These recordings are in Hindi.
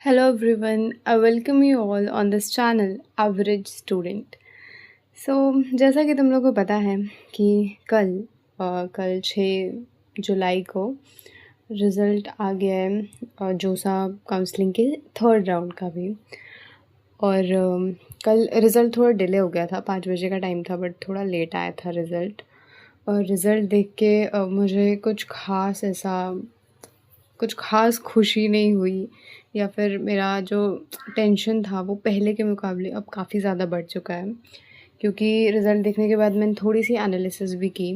Hello everyone, I welcome you all on this channel Average Student. जैसा कि तुम लोगों को पता है कि कल 6 जुलाई को रिज़ल्ट आ गया है जोसा काउंसलिंग के थर्ड राउंड का भी। और कल रिज़ल्ट थोड़ा डिले हो गया था, 5 बजे का टाइम था बट थोड़ा लेट आया था रिज़ल्ट। और रिज़ल्ट देख के मुझे कुछ ख़ास खुशी नहीं हुई, या फिर मेरा जो टेंशन था वो पहले के मुकाबले अब काफ़ी ज़्यादा बढ़ चुका है। क्योंकि रिज़ल्ट देखने के बाद मैंने थोड़ी-सी एनालिसिस भी की।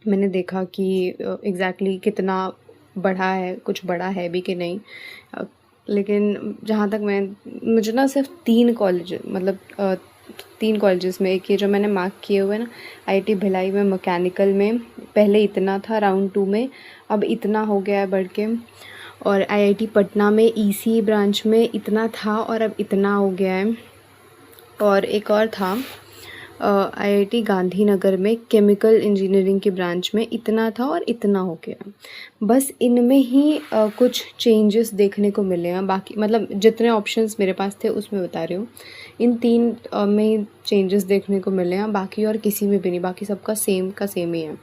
मैंने देखा कि एग्ज़ैक्टली कितना बढ़ा है, कुछ बढ़ा है भी कि नहीं। लेकिन जहाँ तक मुझे ना सिर्फ़ 3 कॉलेजेस में, एक ये जो मैंने मार्क किए हुए हैं ना, आईआईटी भिलाई में मैकेनिकल में पहले इतना था राउंड 2 में, अब इतना हो गया है बढ़ के। और आईआईटी पटना में ईसी ब्रांच में इतना था और अब इतना हो गया है। और एक और था आईआईटी गांधीनगर में केमिकल इंजीनियरिंग की ब्रांच में इतना था और इतना हो गया। बस इनमें ही कुछ चेंजेस देखने को मिले हैं। बाकी मतलब जितने ऑप्शंस मेरे पास थे उसमें बता रही हूँ, इन 3 में ही चेंजेस देखने को मिले हैं, बाकी और किसी में भी नहीं। बाकी सबका सेम का सेम ही है।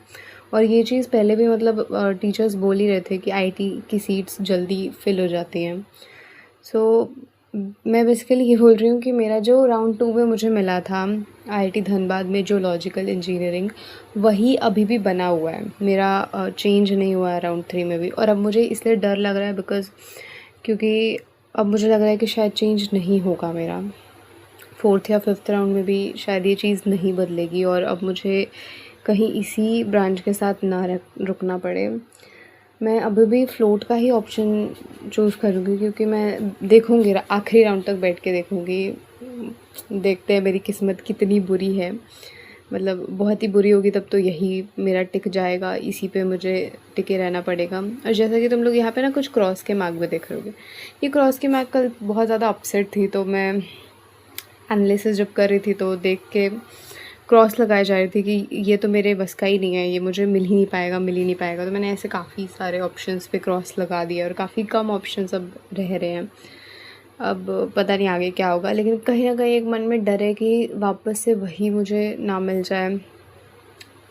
और ये चीज़ पहले भी मतलब टीचर्स बोल ही रहे थे कि आईआईटी की सीट्स जल्दी फिल हो जाती हैं। सो मैं बेसिकली ये बोल रही हूँ कि मेरा जो राउंड 2 में मुझे मिला था आईआईटी धनबाद में जियोलॉजिकल इंजीनियरिंग, वही अभी भी बना हुआ है। मेरा चेंज नहीं हुआ है राउंड 3 में भी। और अब मुझे इसलिए डर लग रहा है क्योंकि अब मुझे लग रहा है कि शायद चेंज नहीं होगा मेरा। 4th या 5th राउंड में भी शायद ये चीज़ नहीं बदलेगी और अब मुझे कहीं इसी ब्रांच के साथ ना रुकना पड़े। मैं अभी भी फ्लोट का ही ऑप्शन चूज़ करूँगी, क्योंकि मैं देखूँगी, आखिरी राउंड तक बैठ के देखूँगी। देखते हैं मेरी किस्मत कितनी बुरी है। मतलब बहुत ही बुरी होगी तब तो यही मेरा टिक जाएगा, इसी पे मुझे टिके रहना पड़ेगा। और जैसा कि तुम लोग यहाँ पे ना कुछ क्रॉस के मार्क भी देख रहे होगे, ये क्रॉस के मार्क कल बहुत ज़्यादा अपसेट थी, तो मैं एनालिसिस जब कर रही थी तो देख के क्रॉस लगाए जा रही थी कि ये तो मेरे बस का ही नहीं है, ये मुझे मिल ही नहीं पाएगा। तो मैंने ऐसे काफ़ी सारे ऑप्शंस पे क्रॉस लगा दिया और काफ़ी कम ऑप्शंस अब रह रहे हैं। अब पता नहीं आगे क्या होगा, लेकिन कहीं ना कहीं एक मन में डर है कि वापस से वही मुझे ना मिल जाए,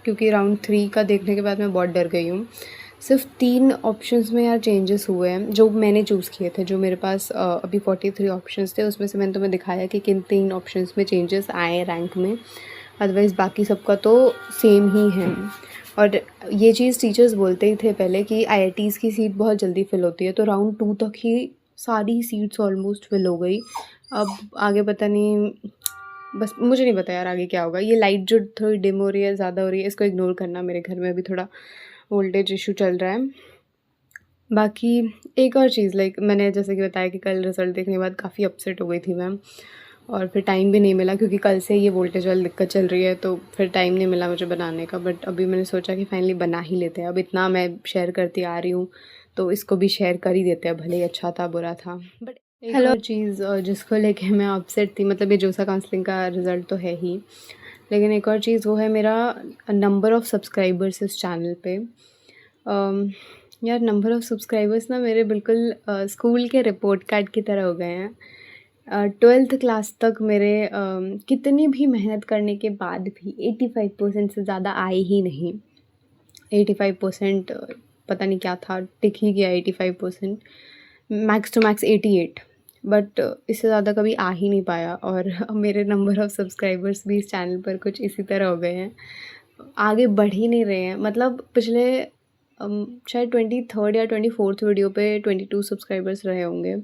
क्योंकि राउंड 3 का देखने के बाद मैं बहुत डर गई हूँ। सिर्फ 3 ऑप्शंस में यार चेंजेस हुए हैं जो मैंने चूज़ किए थे। जो मेरे पास अभी 43 ऑप्शंस थे, उसमें से मैंने तुम्हें दिखाया कि किन 3 ऑप्शंस में चेंजेस आए रैंक में। अदरवाइज़ बाकी सबका तो सेम ही है। और ये चीज़ टीचर्स बोलते ही थे पहले कि आईआईटीज़ की सीट बहुत जल्दी फिल होती है, तो राउंड 2 तक ही सारी सीट्स ऑलमोस्ट फिल हो गई। अब आगे पता नहीं, बस मुझे नहीं पता यार आगे क्या होगा। ये लाइट जो थोड़ी डिम हो रही है, ज़्यादा हो रही है, इसको इग्नोर करना। मेरे घर में अभी थोड़ा वोल्टेज इशू चल रहा है। बाकी एक और चीज़, लाइक मैंने जैसे कि बताया कि कल रिज़ल्ट देखने के बाद काफ़ी अपसेट हो गई थी मैं, और फिर टाइम भी नहीं मिला क्योंकि कल से ये वोल्टेज वाली दिक्कत चल रही है, तो फिर टाइम नहीं मिला मुझे बनाने का। बट अभी मैंने सोचा कि फाइनली बना ही लेते हैं। अब इतना मैं शेयर करती आ रही हूँ तो इसको भी शेयर कर ही देते हैं, भले ही अच्छा था बुरा था। बट एक और चीज़ जिसको लेके मैं अपसेट थी, मतलब ये जोसा काउंसलिंग का रिज़ल्ट तो है ही, लेकिन एक और चीज़ वो है मेरा नंबर ऑफ़ सब्सक्राइबर्स इस चैनल पे। यार नंबर ऑफ़ सब्सक्राइबर्स ना मेरे बिल्कुल स्कूल के रिपोर्ट कार्ड की तरह हो गए हैं। 12th क्लास तक मेरे कितनी भी मेहनत करने के बाद भी 85% से ज़्यादा आए ही नहीं। 85% पता नहीं क्या था, टिक ही गया 85%, मैक्स टू मैक्स 88, बट इससे ज़्यादा कभी आ ही नहीं पाया। और अब मेरे नंबर ऑफ़ सब्सक्राइबर्स भी इस चैनल पर कुछ इसी तरह हो गए हैं, आगे बढ़ ही नहीं रहे हैं। मतलब पिछले शायद 23rd या 24th वीडियो पे 22 सब्सक्राइबर्स रहे होंगे,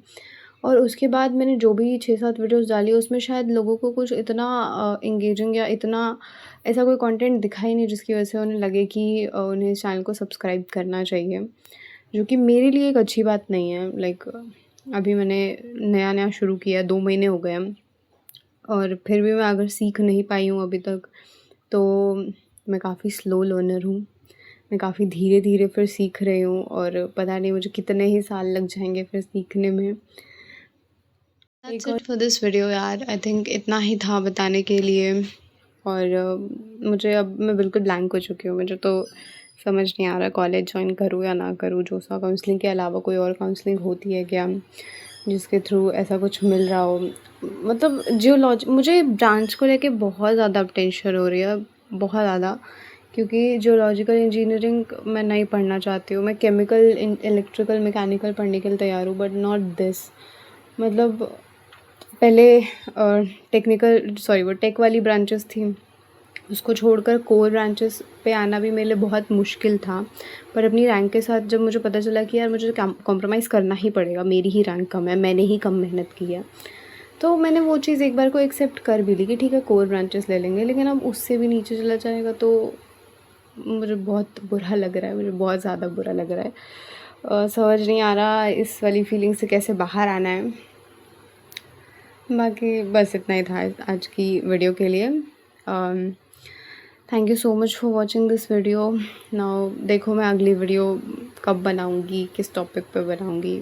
और उसके बाद मैंने जो भी 6-7 वीडियोस डाली उसमें शायद लोगों को कुछ इतना एंगेजिंग या इतना ऐसा कोई कंटेंट दिखा ही नहीं जिसकी वजह से उन्हें लगे कि उन्हें इस चैनल को सब्सक्राइब करना चाहिए, जो कि मेरे लिए एक अच्छी बात नहीं है। लाइक अभी मैंने नया शुरू किया, 2 महीने हो गए हैं, और फिर भी मैं अगर सीख नहीं पाई हूँ अभी तक, तो मैं काफ़ी स्लो लर्नर हूँ। मैं काफ़ी धीरे-धीरे फिर सीख रही हूँ, और पता नहीं मुझे कितने ही साल लग जाएँगे फिर सीखने में। That's it for this video यार, आई थिंक इतना ही था बताने के लिए। और मुझे अब मैं बिल्कुल ब्लैंक हो चुकी हूँ। मुझे तो समझ नहीं आ रहा कॉलेज जॉइन करूँ या ना करूँ। जोसा काउंसलिंग के अलावा कोई और काउंसलिंग होती है क्या? जिसके थ्रू ऐसा कुछ मिल रहा हो। मतलब जियोलॉजी मुझे ब्रांच को लेके बहुत ज़्यादा अब टेंशन हो रही है, बहुत ज़्यादा, क्योंकि जियोलॉजिकल इंजीनियरिंग मैं नहीं पढ़ना चाहती हूँ। मैं केमिकल, इलेक्ट्रिकल, मैकेनिकल पढ़ने के लिए तैयार हूँ, बट नॉट दिस। मतलब पहले वो टेक वाली ब्रांचेस थी, उसको छोड़कर कोर ब्रांचेस पे आना भी मेरे लिए बहुत मुश्किल था। पर अपनी रैंक के साथ जब मुझे पता चला कि यार मुझे कॉम्प्रोमाइज़ करना ही पड़ेगा, मेरी ही रैंक कम है, मैंने ही कम मेहनत की है, तो मैंने वो चीज़ एक बार को एक्सेप्ट कर भी ली कि ठीक है कोर ब्रांचेस ले लेंगे। लेकिन अब उससे भी नीचे चला जाएगा तो मुझे बहुत बुरा लग रहा है, मुझे बहुत ज़्यादा बुरा लग रहा है। समझ नहीं आ रहा इस वाली फीलिंग से कैसे बाहर आना है। बाकी बस इतना ही था आज की वीडियो के लिए। Thank you so much for watching this video. Now देखो मैं अगली वीडियो कब बनाऊँगी, किस टॉपिक पे बनाऊँगी।